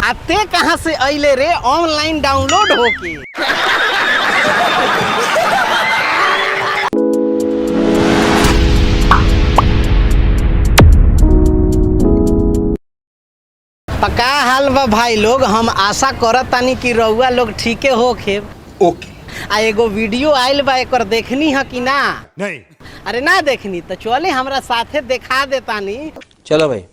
आते कहाँ से अइले रे ऑनलाइन डाउनलोड होके। पका हाल बा भाई लोग, हम आशा करत तानी कि रउआ लोग ठीके होखे। ओके। आ एगो वीडियो आइल बा, एकर देखनी है कि ना? नहीं। अरे ना देखनी तो चले हमरा साथे देखा देतानी। चलो भाई।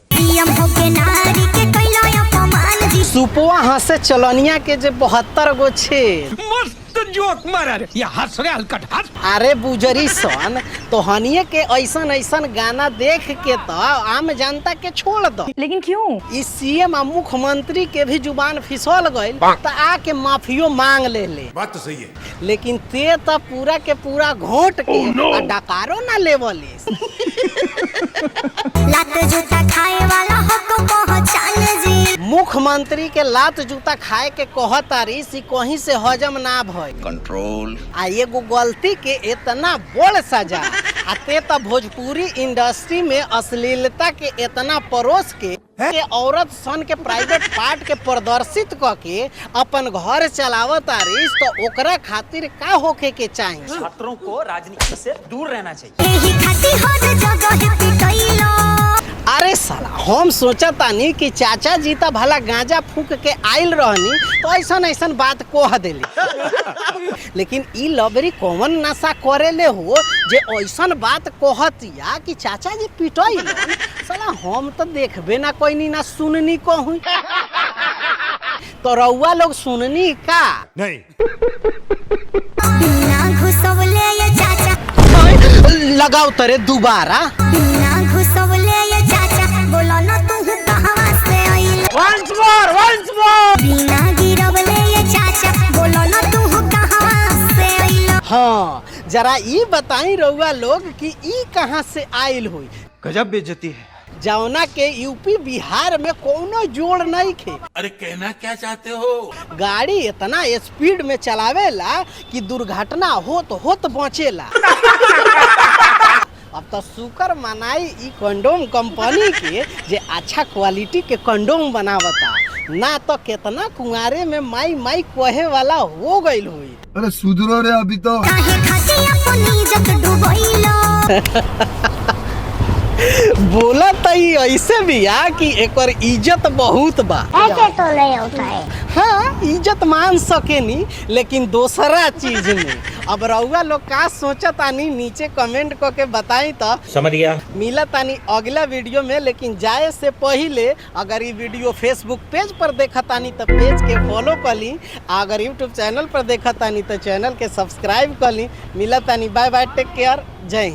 सुपवा हंसे चलनिया के जे 72 गो छे। मस्त जोक मारा रे। या हंस रे हलकट हंस। अरे बुजरी सन तो हनिए के ऐसन ऐसन गाना देख के तो आम जनता के छोड़ दो। लेकिन क्यों? इस सीएम मुख्यमंत्री के भी जुबान फिसल गइल तो आके माफियो मांग ले। बात तो सही है। लेकिन ते तो पूरा के पूरा घोट के आ डकारो ना लेवलिस। लात जूता खाए वाला हो को पहचान जी। मुख्यमंत्री के लात जूता खाए के कहतारी सी कहीं से हजम ना भई। कंट्रोल। आ एगो गलती के इतना बड़ सजा आते त भोजपुरी इंडस्ट्री में अश्लीलता के इतना परोस के औरत सन के प्राइवेट पार्ट के प्रदर्शित क के अपन घर चलावतारी तो ओकरा खातिर का होके के चाहिए? छात्रों को राजनीति से दूर रहना चाहिए। एही खाती हर जगह पिटइलो। अरे साला हम सोचा तानी कि चाचा जी तो भला गांजा फूक के आइल रहनी तो ऐसा बात कह देली। लेकिन ई लबरी कौन नशा करेले हो जे ऐसा बात कहतिया कि चाचा जी पिटइल? साला हम तो देखबे ना कोई ना सुननी कहूँ। तो रउआ लोग सुननी का? नहीं। बिना घुसवले ये चाचा। लगाओ तरे दोबारा। बिना घुसवले ये चाचा बोलो ना तू कहां से आइल। Once more। बिना गिरवले ये चाचा बोलो ना तू कहां से आइल। हाँ जरा ई बताई रउआ लोग कि ई कहाँ से आइल हुई? गजब बेइज्जती है। जौना के यूपी बिहार में कोनो जोड़ नहीं खे। अरे कहना क्या चाहते हो? गाड़ी इतना स्पीड में चलावेला कि दुर्घटना होत बचेला। अब तो शुक्र मनाई ई कंडोम कंपनी के जे अच्छा क्वालिटी के कंडोम बनावता, ना तो कितना कुंवारे में माई कहे वाला हो गइल हुई। अरे सुधरो रे अभी तो। काहे खाती अपनी इज्जत डुबइलो। बोला तई ऐसे भी आ कि एकर इज्जत बहुत बा। ऐसे तो नहीं होता है। हाँ इज्जत मान सकेनी लेकिन दूसरा चीज में। अब रउआ लोग का सोचतानी नीचे कमेंट करके बताई तो समझ गया। मिला तानी अगला वीडियो में। लेकिन जाए से पहले अगर ये वीडियो फेसबुक पेज पर देखतानी तो पेज के फॉलो कर ली, अगर यूट्यूब चैनल पर देखतानी तो चैनल के सब्सक्राइब कर ली। मिला तानी, बाय बाय, टेक केयर, जय हिंद।